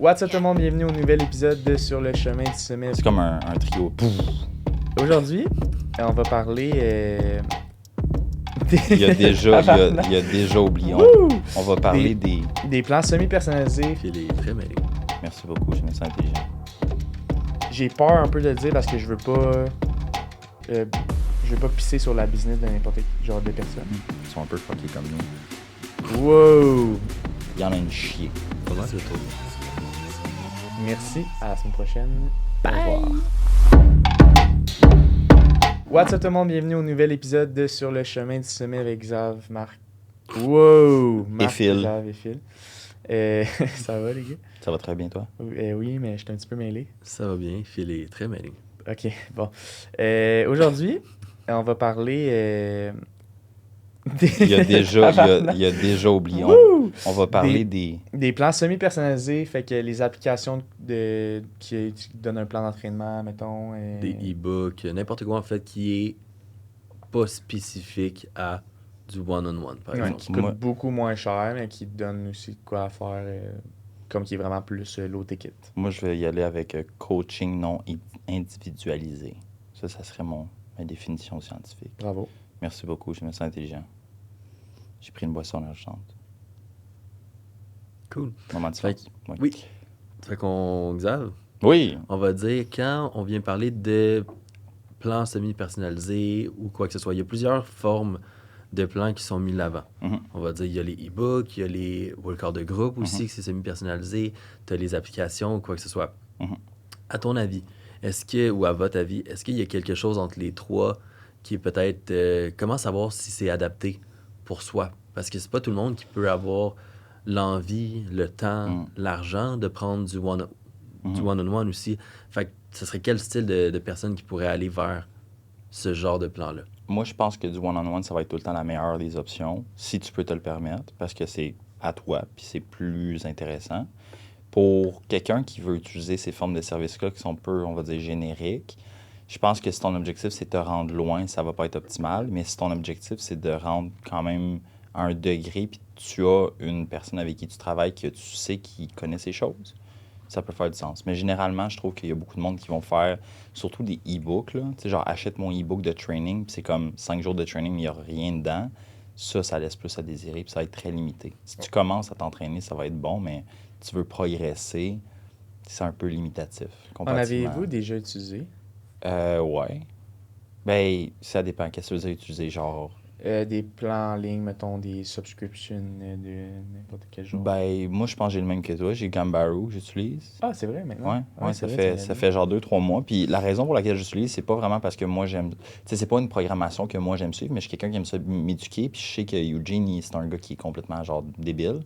What's up tout le monde, bienvenue au nouvel épisode de Sur le chemin du sommet. C'est comme un trio. Aujourd'hui, on va parler Il y a déjà oublié. On va parler des plans semi-personnalisés. Puis il est très mêlé. Merci beaucoup, je me sens intelligent. J'ai peur un peu de le dire parce que je veux pas pisser sur la business de n'importe quel genre de personne. Ils sont un peu fuckés comme nous. Wow! Il y en a une chier. Pas mal de tour. Merci, à la semaine prochaine. Au revoir. What's up tout le monde, bienvenue au nouvel épisode de Sur le chemin du sommet avec Xav, Marc. Wow! Marc, Phil. Xav et Phil. Ça va les gars? Ça va très bien, toi? Oui, mais je suis un petit peu mêlé. Ça va bien. Phil est très mêlé. Ok, bon. Aujourd'hui, on va parler... Il y a déjà oublié. On va parler des... Des plans semi-personnalisés, fait que les applications qui donnent un plan d'entraînement, mettons. Des e-books, n'importe quoi en fait qui est pas spécifique à du one-on-one, par Ouais, exemple. qui coûtent beaucoup moins cher, mais qui donnent aussi de quoi à faire, comme qui est vraiment plus low ticket. Moi, je vais y aller avec coaching non individualisé. Ça serait ma définition scientifique. Bravo. Merci beaucoup, je me sens intelligent. J'ai pris une boisson énergisante. Cool. Moment de silence. Oui. Fait qu'on, Xav, Oui. on va dire quand on vient parler de plans semi-personnalisés ou quoi que ce soit, il y a plusieurs formes de plans qui sont mis de l'avant. Mhm. On va dire, il y a les e-books, il y a les workouts de groupe aussi, que c'est semi-personnalisé, tu as les applications ou quoi que ce soit. Mhm. À ton avis, ou à votre avis, est-ce qu'il y a quelque chose entre les trois qui est peut-être... comment savoir si c'est adapté pour soi? Parce que c'est pas tout le monde qui peut avoir l'envie, le temps, l'argent de prendre du one-on-one aussi. Fait que ce serait quel style de personne qui pourrait aller vers ce genre de plan-là? Moi, je pense que du one-on-one, ça va être tout le temps la meilleure des options, si tu peux te le permettre, parce que c'est à toi, puis c'est plus intéressant. Pour quelqu'un qui veut utiliser ces formes de services-là qui sont peu, on va dire, génériques, je pense que si ton objectif, c'est de te rendre loin, ça va pas être optimal, mais si ton objectif, c'est de rendre quand même à un degré, puis tu as une personne avec qui tu travailles, que tu sais qui connaît ces choses, ça peut faire du sens. Mais généralement, je trouve qu'il y a beaucoup de monde qui vont faire surtout des e-books, là. Tu sais, genre, achète mon e-book de training, puis c'est comme 5 jours de training, mais il n'y a rien dedans. Ça laisse plus à désirer, puis ça va être très limité. Si tu commences à t'entraîner, ça va être bon, mais tu veux progresser, c'est un peu limitatif. En comparativement. avez-vous déjà utilisé? Ouais. Ben, ça dépend. Qu'est-ce que tu veux dire utiliser, genre... Des plans en ligne, mettons, des subscriptions de n'importe quel genre. Ben, moi, je pense que j'ai le même que toi. J'ai Gambaroo que j'utilise. Ah, c'est vrai, maintenant? Ouais, c'est ça vrai, fait, ça fait genre 2-3 mois. Puis la raison pour laquelle j'utilise, c'est pas vraiment parce que moi, j'aime... Tu sais, c'est pas une programmation que moi, j'aime suivre, mais je suis quelqu'un qui aime ça m'éduquer. Puis je sais que Eugene, c'est un gars qui est complètement, genre, débile.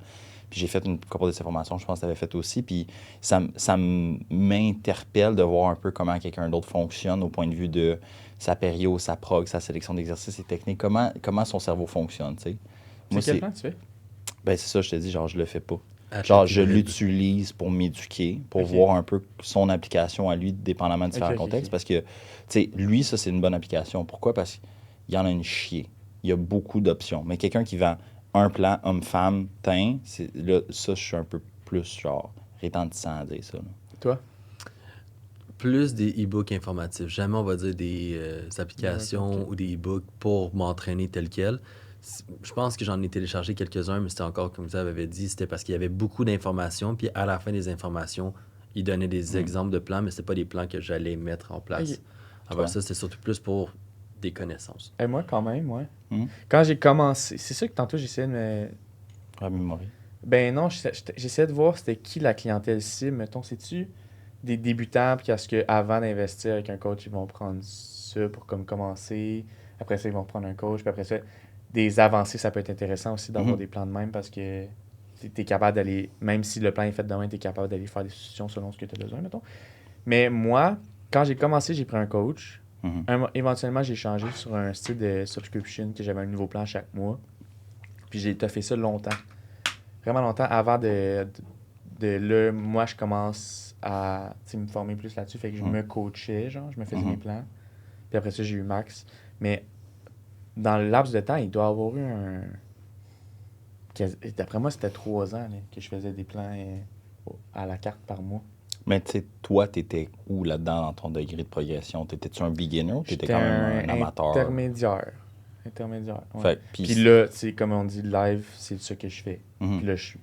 Puis j'ai fait une couple de ces formations, je pense que tu avais fait aussi. Puis ça m'interpelle de voir un peu comment quelqu'un d'autre fonctionne au point de vue de sa pério, sa prog, sa sélection d'exercices et techniques. Comment son cerveau fonctionne, tu sais. Moi, Quel plan tu fais? Ben, c'est ça, je te dis, genre, je le fais pas. Athlète Genre, je hybride. l'utilise pour m'éduquer, pour Ok. voir un peu son application à lui, dépendamment de différents Ok, contextes. ok. Parce que, tu sais, lui, ça, c'est une bonne application. Pourquoi? Parce qu'il y en a une chier. Il y a beaucoup d'options. Mais quelqu'un qui vend un plan homme-femme, teint, là, ça, je suis un peu plus, genre, rétentissant à dire ça. Là. Toi? Plus des e-books informatifs. Jamais on va dire des applications ok. ou des e-books pour m'entraîner tel quel. Je pense que j'en ai téléchargé quelques-uns, mais c'était encore, comme vous avez dit, c'était parce qu'il y avait beaucoup d'informations, puis à la fin des informations, ils donnaient des exemples de plans, mais c'était pas des plans que j'allais mettre en place. Ok. Alors Ouais. ça, c'était surtout plus pour des connaissances. Et moi, quand même, ouais. Mhm. Quand j'ai commencé, c'est sûr que tantôt, j'essayais de me... Remémorer. Ben non, j'essayais de voir c'était qui la clientèle cible. Mettons, c'est-tu des débutants, puis est-ce qu'avant d'investir avec un coach, ils vont prendre ça pour comme commencer. Après ça, ils vont prendre un coach. Puis après ça, des avancées, ça peut être intéressant aussi d'avoir Mhm. des plans de même parce que tu es capable d'aller, même si le plan est fait demain, tu es capable d'aller faire des solutions selon ce que tu as besoin, mettons. Mais moi, quand j'ai commencé, j'ai pris un coach. Mhm. Éventuellement, j'ai changé sur un style de subscription que j'avais un nouveau plan chaque mois. Puis j'ai fait ça longtemps. Vraiment longtemps avant là, moi, je commence à me former plus là-dessus. Fait que je me coachais, genre, je me faisais mes plans. Puis après ça, j'ai eu Max. Mais dans le laps de temps, il doit avoir eu un... D'après moi, c'était 3 ans là, que je faisais des plans à la carte par mois. Mais tu sais, toi, t'étais où là-dedans dans ton degré de progression? T'étais-tu un beginner ou t'étais J'étais quand même un amateur? intermédiaire. Ouais. Fait, Puis là, tu sais, comme on dit, live, c'est ce que je fais. Mhm. Puis là, je suis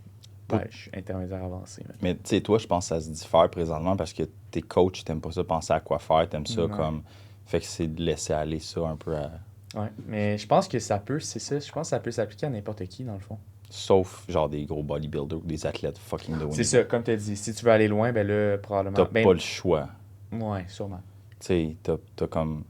intermédiaire avancé. Là. Mais tu sais, toi, je pense que ça se diffère présentement parce que t'es coach, t'aimes pas ça penser à quoi faire, t'aimes ça Non. comme... Fait que c'est de laisser aller ça un peu à... Ouais, mais je pense que ça peut, c'est ça, je pense que ça peut s'appliquer à n'importe qui, dans le fond. Sauf, genre, des gros bodybuilders ou des athlètes fucking de haut C'est niveau. ça, comme tu as dit, si tu veux aller loin, ben là, probablement... T'as Ben, pas le choix. ouais, sûrement. Tu sais, t'as comme...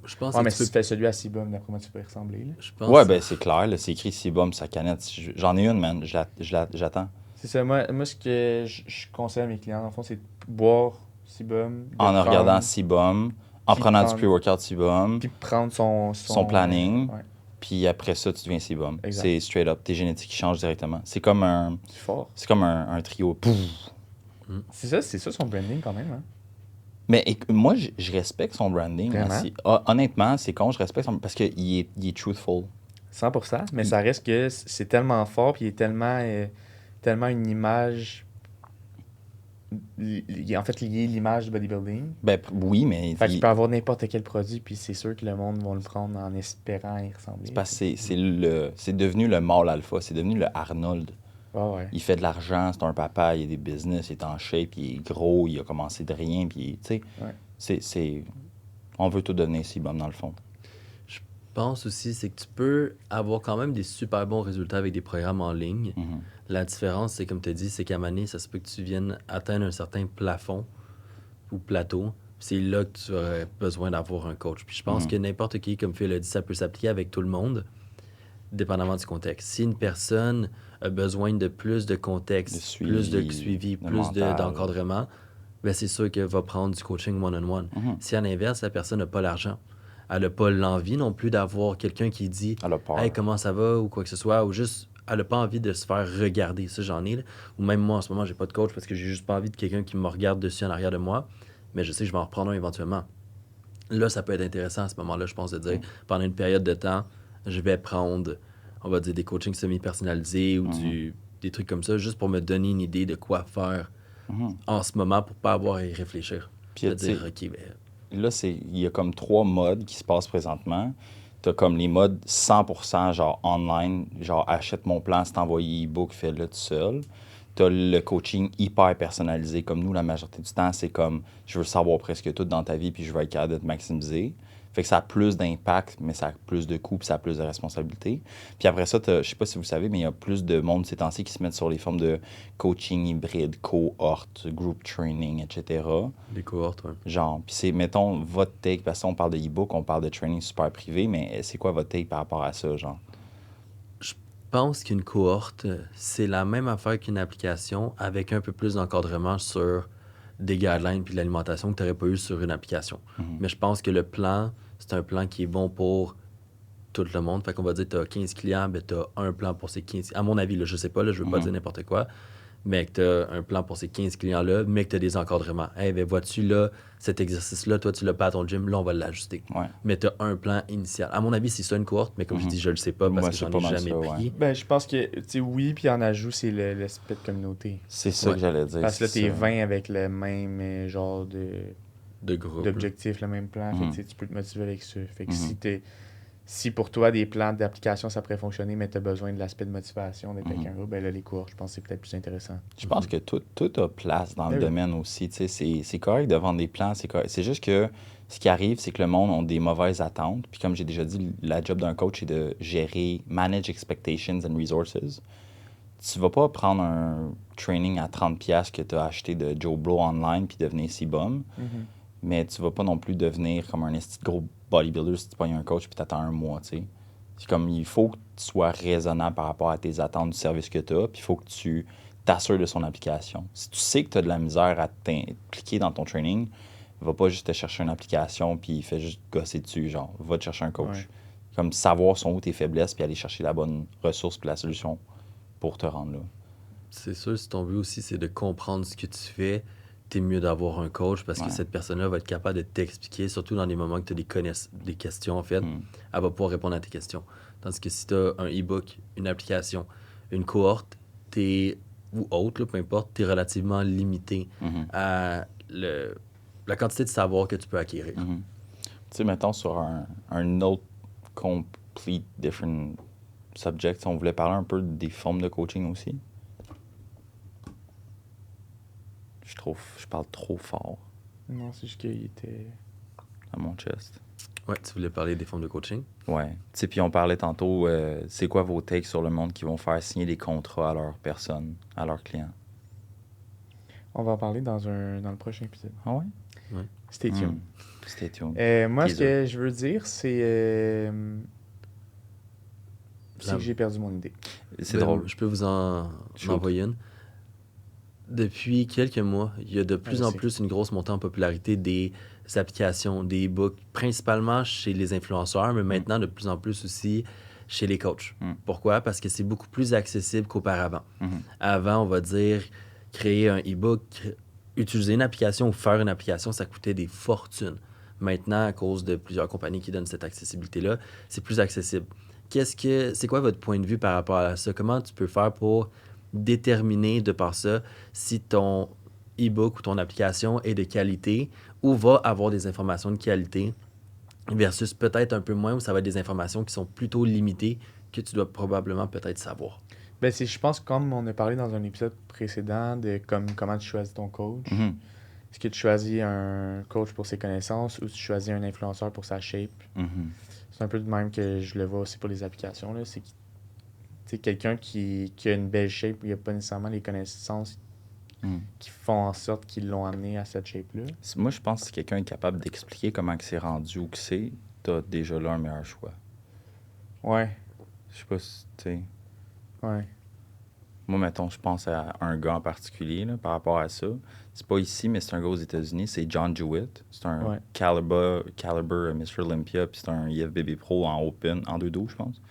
Je pense Ouais, que mais tu si peux... tu fais celui à Sibum, d'après moi, tu peux y ressembler, là. Je pense... Ouais, ben c'est clair, là, c'est écrit Sibum, sa canette. J'en ai une, man. J'attends. C'est ça, moi ce que je conseille à mes clients, dans le fond, c'est de boire Sibum, de En prendre- regardant Sibum, en Puis prenant du prendre- pre-workout Sibum, puis prendre son planning. ouais, puis après ça, tu deviens Sibum. Exact. C'est straight up. Tes génétiques qui changent directement. C'est comme un trio. Pouf. c'est ça son branding, quand même, hein. Mais moi, je respecte son branding. Vraiment? Honnêtement, c'est con, je respecte son... Parce qu'il est truthful. 100%, mais ça reste que c'est tellement fort, puis il est tellement une image... Il est en fait lié l'image du bodybuilding. Ben oui, mais... Fait qu'il peut avoir n'importe quel produit, puis c'est sûr que le monde va le prendre en espérant y ressembler. C'est parce que c'est devenu le mâle alpha. C'est devenu le Arnold. Ouais. Il fait de l'argent, c'est un papa, il a des business, il est en shape, il est gros, il a commencé de rien, puis tu sais, Ouais. On veut tout devenir si bon dans le fond. Je pense aussi, c'est que tu peux avoir quand même des super bons résultats avec des programmes en ligne. Mhm. La différence, c'est comme tu as dit, c'est qu'à un moment donné, ça se peut que tu viennes atteindre un certain plafond ou plateau. C'est là que tu aurais besoin d'avoir un coach. Puis je pense Mhm. que n'importe qui, comme Phil a dit, ça peut s'appliquer avec tout le monde, dépendamment du contexte. Si une personne a besoin de plus de contexte, De suivi, plus de suivi, de plus mental. d'encadrement, ben c'est sûr qu'elle va prendre du coaching one-on-one. Mhm. Si à l'inverse, la personne n'a pas l'argent, elle n'a pas l'envie non plus d'avoir quelqu'un qui dit Elle a peur. Hey, comment ça va ou quoi que ce soit, ou juste elle n'a pas envie de se faire regarder. Ça, j'en ai. Là. Ou même moi, en ce moment, j'ai pas de coach parce que j'ai juste pas envie de quelqu'un qui me regarde dessus en arrière de moi, mais je sais que je vais en reprendre un éventuellement. Là, ça peut être intéressant à ce moment-là, je pense, de dire pendant une période de temps, je vais prendre, on va dire, des coachings semi-personnalisés ou des trucs comme ça, juste pour me donner une idée de quoi faire Mhm. en ce moment pour pas avoir à y réfléchir. Puis, De tu sais, dire, OK, ben, là, il y a comme 3 modes qui se passent présentement. Tu as comme les modes 100% genre online, genre achète mon plan, c'est envoyé e-book, fais-le tout seul. Tu as le coaching hyper personnalisé, comme nous, la majorité du temps, c'est comme je veux savoir presque tout dans ta vie, puis je veux être capable de te maximiser. Fait que ça a plus d'impact, mais ça a plus de coûts, puis ça a plus de responsabilités. Puis après ça, je sais pas si vous savez, mais il y a plus de monde ces temps-ci qui se mettent sur les formes de coaching hybride, cohorte, group training, etc. les cohortes, ouais. Genre, puis c'est, mettons, votre take, parce qu'on parle de e-book, on parle de training super privé, mais c'est quoi votre take par rapport à ça, genre? Je pense qu'une cohorte, c'est la même affaire qu'une application avec un peu plus d'encadrement sur des guidelines puis de l'alimentation que tu n'aurais pas eu sur une application. Mais je pense que le plan, c'est un plan qui est bon pour tout le monde. Fait qu'on va dire, tu as 15 clients, ben tu as un plan pour ces 15... À mon avis, là, je sais pas, là, je veux pas dire n'importe quoi, mais que tu as un plan pour ces 15 clients-là, mais que tu as des encadrements. Hey, ben vois-tu, là, cet exercice-là, toi, tu l'as pas à ton gym, là, on va l'ajuster. Ouais. Mais tu as un plan initial. À mon avis, c'est ça une cohorte, mais comme je dis, je le sais pas parce Moi, que c'est j'en pas ai mal jamais ça, pris. ouais. Ben, je pense que, tu sais, oui, puis en ajout, c'est l'aspect de communauté. C'est ça Ouais. que j'allais dire. Parce que là, c'est t'es ça. 20 avec le même genre De groupe. d'objectif, le même plan. Fait que, tu sais, tu peux te motiver avec ça. Fait que Mhm. si pour toi, des plans d'application, ça pourrait fonctionner, mais tu as besoin de l'aspect de motivation d'être avec un groupe, ben là, les cours, je pense que c'est peut-être plus intéressant. Je pense que tout a place dans Ben le oui. domaine aussi. Tu sais, c'est correct de vendre des plans, c'est correct. C'est juste que ce qui arrive, c'est que le monde a des mauvaises attentes. Puis comme j'ai déjà dit, la job d'un coach, c'est de gérer, manage expectations and resources. Tu vas pas prendre un training à 30$ que tu as acheté de Joe Blow online puis devenir si bum. Mais tu vas pas non plus devenir comme un esti de gros bodybuilder si tu pognes un coach puis t'attends un mois, tu sais. C'est comme, il faut que tu sois raisonnable par rapport à tes attentes du service que tu as, puis il faut que tu t'assures de son application. Si tu sais que tu as de la misère à t'impliquer dans ton training, va pas juste te chercher une application puis fais juste gosser dessus, genre, va te chercher un coach. Ouais. Comme savoir sont où tes faiblesses puis aller chercher la bonne ressource puis la solution pour te rendre là. C'est sûr, si ton but aussi, c'est de comprendre ce que tu fais, t'es mieux d'avoir un coach parce que Ouais. cette personne-là va être capable de t'expliquer, surtout dans les moments que tu as des questions, en fait. Elle va pouvoir répondre à tes questions. Tandis que si tu as un e-book, une application, une cohorte, t'es ou autre, là, peu importe, tu es relativement limité Mhm. à la quantité de savoir que tu peux acquérir. Mhm. Tu sais, mettons sur un autre complete different subject, si on voulait parler un peu des formes de coaching aussi. Je parle trop fort Non, c'est juste qu'il était... à mon chest. Ouais, tu voulais parler des formes de coaching? Ouais. Tu sais, puis on parlait tantôt, c'est quoi vos takes sur le monde qui vont faire signer des contrats à leurs personnes, à leurs clients? On va en parler dans le prochain épisode. Ah ouais? Stay tuned. Stay tuned. Moi, ce Teaser. que je veux dire, c'est La- que j'ai perdu mon idée. C'est Ben, drôle. Je peux vous en Shoot. envoyer une. Depuis quelques mois, il y a de plus en Vas-y. plus une grosse montée en popularité des applications, des e-books, principalement chez les influenceurs, mais maintenant de plus en plus aussi chez les coachs. Mm. Pourquoi? Parce que c'est beaucoup plus accessible qu'auparavant. Mhm. Avant, on va dire, créer un e-book, utiliser une application ou faire une application, ça coûtait des fortunes. Maintenant, à cause de plusieurs compagnies qui donnent cette accessibilité-là, c'est plus accessible. C'est quoi votre point de vue par rapport à ça? Comment tu peux faire pour déterminer de par ça si ton e-book ou ton application est de qualité ou va avoir des informations de qualité versus peut-être un peu moins où ça va être des informations qui sont plutôt limitées que tu dois probablement peut-être savoir. Ben, je pense, comme on a parlé dans un épisode précédent, de comment tu choisis ton coach. Mhm. Est-ce que tu choisis un coach pour ses connaissances ou tu choisis un influenceur pour sa shape? Mhm. C'est un peu de même que je le vois aussi pour les applications. Là. C'est quelqu'un qui a une belle shape, il n'y a pas nécessairement les connaissances Mhm. qui font en sorte qu'ils l'ont amené à cette shape-là. Moi, je pense que si quelqu'un est capable d'expliquer comment que c'est rendu ou que c'est, t'as déjà là un meilleur choix. Ouais, Je sais pas si, tu sais... ouais. Moi, mettons, je pense à un gars en particulier là, par rapport à ça. C'est pas ici, mais c'est un gars aux États-Unis. C'est John Jewett. C'est un Ouais. Caliber Mr. Olympia, puis c'est un IFBB Pro en Open, en 2-12, je pense.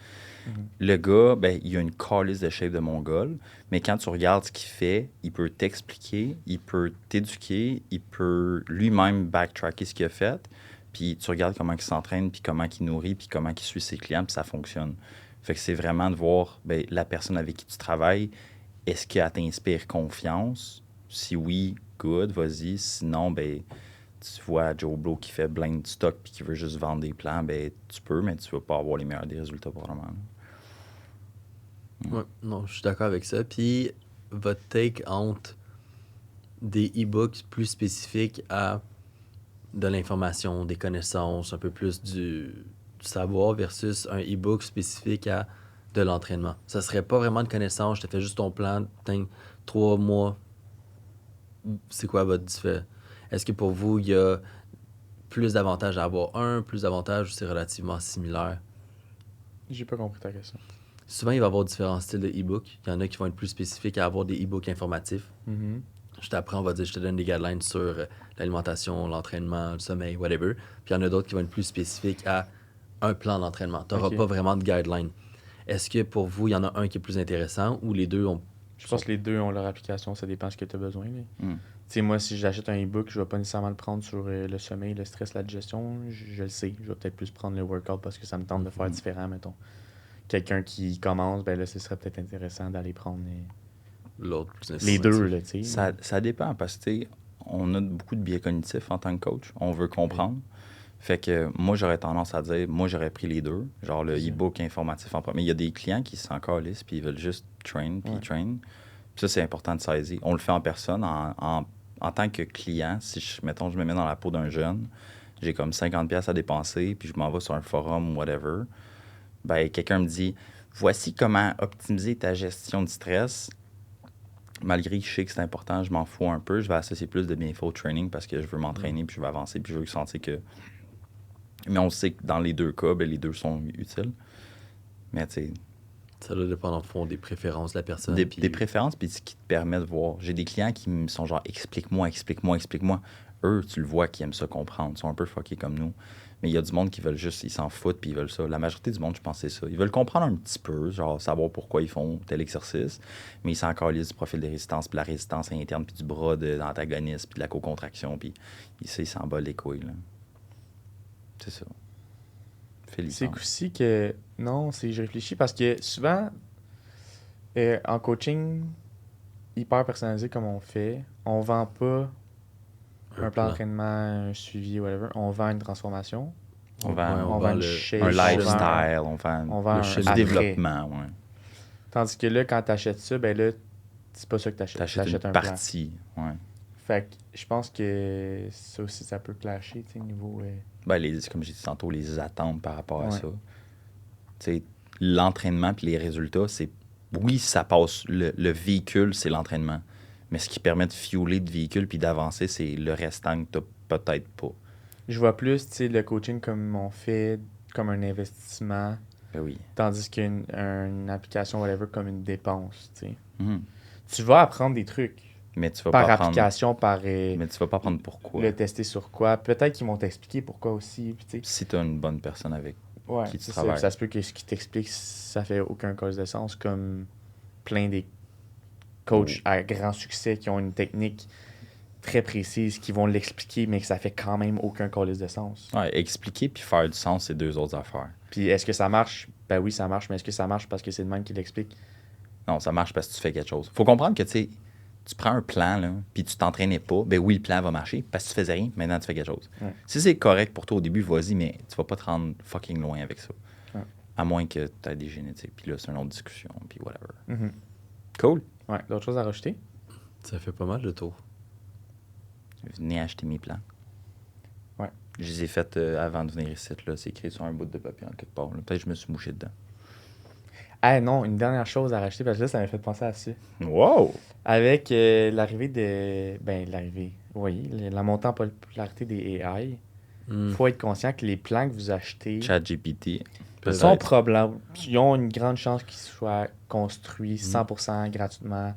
Mhm. Le gars, ben, il a une calice de shape de mongol, mais quand tu regardes ce qu'il fait, il peut t'expliquer, il peut t'éduquer, il peut lui-même backtracker ce qu'il a fait, puis tu regardes comment il s'entraîne, puis comment il nourrit, puis comment il suit ses clients, puis ça fonctionne. Fait que c'est vraiment de voir ben, la personne avec qui tu travailles, est-ce qu'elle t'inspire confiance? Si oui, good, vas-y. Sinon, ben, tu vois Joe Blow qui fait blind stock puis qui veut juste vendre des plans, ben, tu peux, mais tu vas pas avoir les meilleurs des résultats probablement. Ouais, non, je suis d'accord avec ça. Puis, votre take entre des e-books plus spécifiques à de l'information, des connaissances, un peu plus du savoir versus un e-book spécifique à de l'entraînement. Ça serait pas vraiment de connaissances, je te fais juste ton plan, 3 mois. C'est quoi votre différence? Est-ce que pour vous, il y a plus d'avantages à avoir un, plus d'avantages ou c'est relativement similaire? J'ai pas compris ta question. Souvent, il va y avoir différents styles de e-book. Il y en a qui vont être plus spécifiques à avoir des e-books informatifs. Mhm. Je t'apprends, on va dire, je te donne des guidelines sur l'alimentation, l'entraînement, le sommeil, whatever. Puis il y en a d'autres qui vont être plus spécifiques à un plan d'entraînement. Tu n'auras Ok. pas vraiment de guidelines. Est-ce que pour vous, il y en a un qui est plus intéressant ou les deux ont... Je pense que les deux ont leur application, ça dépend de ce que tu as besoin. Là. Mm. Tu sais, moi, si j'achète un e-book, je vais pas nécessairement le prendre sur le sommeil, le stress, la digestion. Je le sais. Je vais peut-être plus prendre le workout parce que ça me tente de faire différent, mettons. Quelqu'un qui commence, ben là, ce serait peut-être intéressant d'aller prendre L'autre plus les informatif. deux, là, tu sais. Ça dépend parce que tu sais, on a beaucoup de biais cognitifs en tant que coach. On veut comprendre. Fait que moi, j'aurais tendance à dire, moi, j'aurais pris les deux. Genre le C'est ça. e-book informatif en premier. Mais il y a des clients qui s'en calissent puis ils veulent juste train puis Ouais. train. Puis ça, c'est important de saisir. On le fait en personne. En tant que client, si mettons, je me mets dans la peau d'un jeune, j'ai comme 50$ à dépenser puis je m'en vais sur un forum ou whatever. Ben, quelqu'un me dit, voici comment optimiser ta gestion de stress. Malgré que je sais que c'est important, je m'en fous un peu. Je vais associer plus de bienfaits au training parce que je veux m'entraîner, puis je veux avancer, puis je veux sentir que... Mais on sait que dans les deux cas, ben, les deux sont utiles. Mais tu sais, Ça doit dépendre, en fond, des préférences de la personne. des puis- préférences, puis ce qui te permet de voir. J'ai des clients qui me sont genre, explique-moi, explique-moi, explique-moi. Eux, tu le vois, qui aiment ça comprendre. Ils sont un peu fuckés comme nous. Mais il y a du monde qui veulent juste, ils s'en foutent, puis ils veulent ça. La majorité du monde, je pense, c'est ça. Ils veulent comprendre un petit peu, genre savoir pourquoi ils font tel exercice, mais ils s'en calissent du profil de résistance, puis la résistance interne, puis du bras d'antagonisme, puis de la co-contraction, puis ils s'en bat les couilles, là. C'est ça. C'est Félicitations. aussi que... Non, je réfléchis parce que souvent, en coaching, hyper personnalisé comme on fait. On vend pas un plan d'entraînement, un suivi, whatever. On vend une transformation. On vend, on vend une shape, un on lifestyle, on vend un du après. développement. Ouais. Tandis que là, quand tu achètes ça, ben là, c'est pas ça que tu achètes. T'achètes une un partie. Ouais. Fait que je pense que ça aussi, ça peut clasher, tu sais, niveau... Ben, comme j'ai dit tantôt, les attentes par rapport à Ouais. ça. Tu sais, l'entraînement puis les résultats, c'est... Oui, ça passe... Le véhicule, c'est l'entraînement. Mais ce qui permet de fueler le véhicule puis d'avancer, c'est le restant que t'as peut-être pas. Je vois plus, tu sais, le coaching comme on fait, comme un investissement, Ben oui. tandis qu'une application, whatever, comme une dépense, tu sais. Mhm. Tu vas apprendre des trucs. Mais tu vas Par pas application, par Mais tu vas pas apprendre pourquoi. le tester sur quoi. Peut-être qu'ils vont t'expliquer pourquoi aussi. Puis, tu sais, Si tu as une bonne personne avec ouais, qui tu c'est travailles. ça se peut que ce qui t'explique, ça fait aucun cause de sens, comme plein des coachs à grand succès qui ont une technique très précise, qui vont l'expliquer, mais que ça fait quand même aucun cause de sens. Ouais, expliquer puis faire du sens, c'est deux autres affaires. Puis est-ce que ça marche? Ben oui, ça marche, mais est-ce que ça marche parce que c'est le même qui l'explique? Non, ça marche parce que tu fais quelque chose. Faut comprendre que, tu sais, tu prends un plan, là, puis tu t'entraînais pas, ben oui, le plan va marcher parce que tu faisais rien, maintenant tu fais quelque chose. Ouais. Si c'est correct pour toi au début, vas-y, mais tu vas pas te rendre fucking loin avec ça. Ouais. À moins que tu aies des génétiques, puis là, c'est une autre discussion, puis whatever. Mm-hmm. Cool. Ouais, d'autres choses à rajouter? Ça fait pas mal de tour. Venez acheter mes plans. Ouais. Je les ai faits avant de venir ici, là. C'est écrit sur un bout de papier en quelque part. là. Peut-être que je me suis mouché dedans. Ah non, une dernière chose à rajouter, parce que là, ça m'a fait penser à ça. Wow! Avec l'arrivée de... Ben, l'arrivée, oui, la montée en popularité des AI, il faut être conscient que les plans que vous achetez ChatGPT. sont probablement... Ils ont une grande chance qu'ils soient construits 100% gratuitement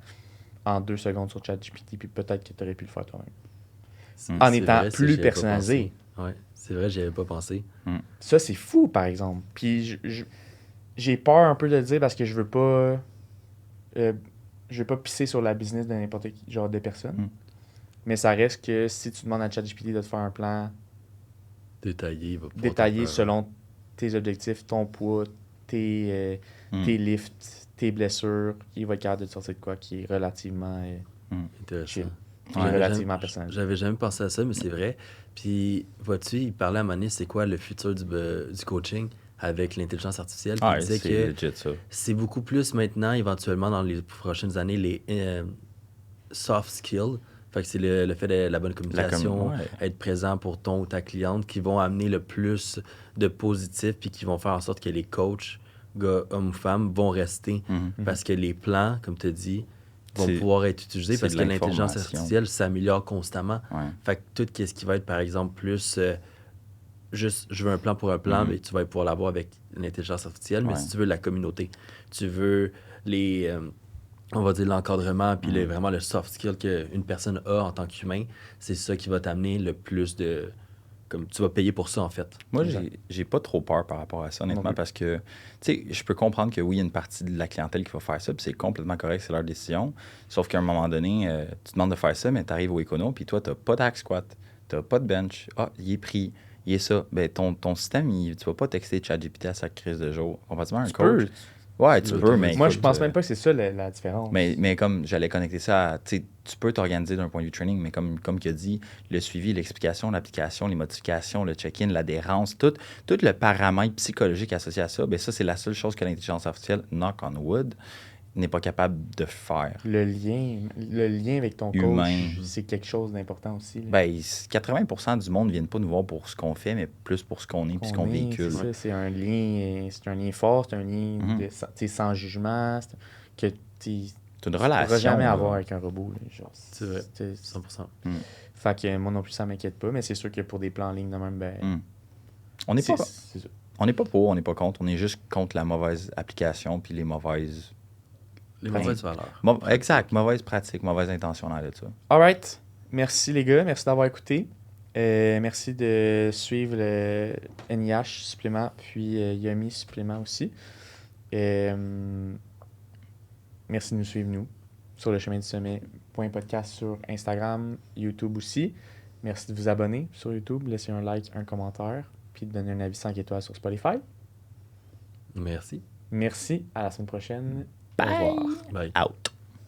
en 2 secondes sur ChatGPT, puis peut-être que tu aurais pu le faire toi-même. En C'est étant vrai, ça, plus j'y avais pas personnalisé. pensé. Ouais, c'est vrai, j'y avais pas pensé. Ça, c'est fou, par exemple. Puis j'ai peur un peu de le dire parce que je veux pas pisser sur la business de n'importe qui, genre de personne. Mais ça reste que si tu demandes à ChatGPT de te faire un plan Détaillé, il va pouvoir détaillé t'en faire. selon tes objectifs, ton poids, tes lifts, tes blessures, il va être capable de te sortir de quoi qui est relativement Intéressant. chill. Puis Ouais, relativement personnalisé. J'avais jamais pensé à ça, mais c'est vrai. Puis, vois-tu, il parlait à un moment donné, c'est quoi le futur du coaching avec l'intelligence artificielle. Puis il disait c'est que legit, ça. c'est beaucoup plus maintenant, éventuellement, dans les prochaines années, les soft skills. Fait que c'est le fait de la bonne communication, ouais. être présent pour ton ou ta cliente, qui vont amener le plus de positif, puis qui vont faire en sorte que les coachs, gars, hommes ou femmes, vont rester. Parce que les plans, comme tu as dit, vont pouvoir être utilisés c'est parce de que l'intelligence l'information. artificielle s'améliore constamment. Ouais. Fait que tout ce qui va être, par exemple, plus juste je veux un plan pour un plan, mais tu vas pouvoir l'avoir avec l'intelligence artificielle. Mais Ouais. si tu veux la communauté, tu veux les on va dire l'encadrement, puis vraiment le soft skill qu'une personne a en tant qu'humain, c'est ça qui va t'amener le plus de... Comme tu vas payer pour ça, en fait. Moi, j'ai pas trop peur par rapport à ça, honnêtement, parce que, tu sais, je peux comprendre que oui, il y a une partie de la clientèle qui va faire ça, puis c'est complètement correct, c'est leur décision. Sauf qu'à un moment donné, tu demandes de faire ça, mais tu arrives au écono, puis toi, tu n'as pas d'axe squat, tu n'as pas de bench. Ah, il est pris, il est ça. Ben, ton système, tu vas pas texter ChatGPT à sa crise de jour. Comparativement à un coach. Ouais, tu peux, mais. Moi, je pense même pas que c'est ça la différence. Mais comme j'allais connecter ça à. Tu peux t'organiser d'un point de vue training, mais comme tu as dit, le suivi, l'explication, l'application, les modifications, le check-in, l'adhérence, tout le paramètre psychologique associé à ça, bien ça, c'est la seule chose que l'intelligence artificielle, knock on wood, n'est pas capable de faire. Le lien avec ton Humain. coach, c'est quelque chose d'important aussi. Là. Ben, 80% du monde ne viennent pas nous voir pour ce qu'on fait, mais plus pour ce qu'on est et ce qu'on véhicule. C'est ça, c'est un lien fort, c'est un lien sans jugement, que tu une ne relation. pourras jamais avoir avec un robot. Là, genre, C'est vrai, 100%. Fait que moi non plus, ça m'inquiète pas, mais c'est sûr que pour des plans en ligne de même, ben... On n'est pas... C'est ça. On n'est pas pour, on n'est pas contre. On est juste contre la mauvaise application puis les mauvaises... Les mauvaises valeurs. Exact, mauvaise pratique, mauvaise intention dans ça. All right. Merci les gars, merci d'avoir écouté. Merci de suivre le NIH supplément, puis Yummy supplément aussi. Merci de nous suivre, nous, sur le chemin du sommet.podcast sur Instagram, YouTube aussi. Merci de vous abonner sur YouTube, laisser un like, un commentaire, puis de donner un avis 5 étoiles sur Spotify. Merci. Merci, à la semaine prochaine. Bye. Au revoir. Bye. Out.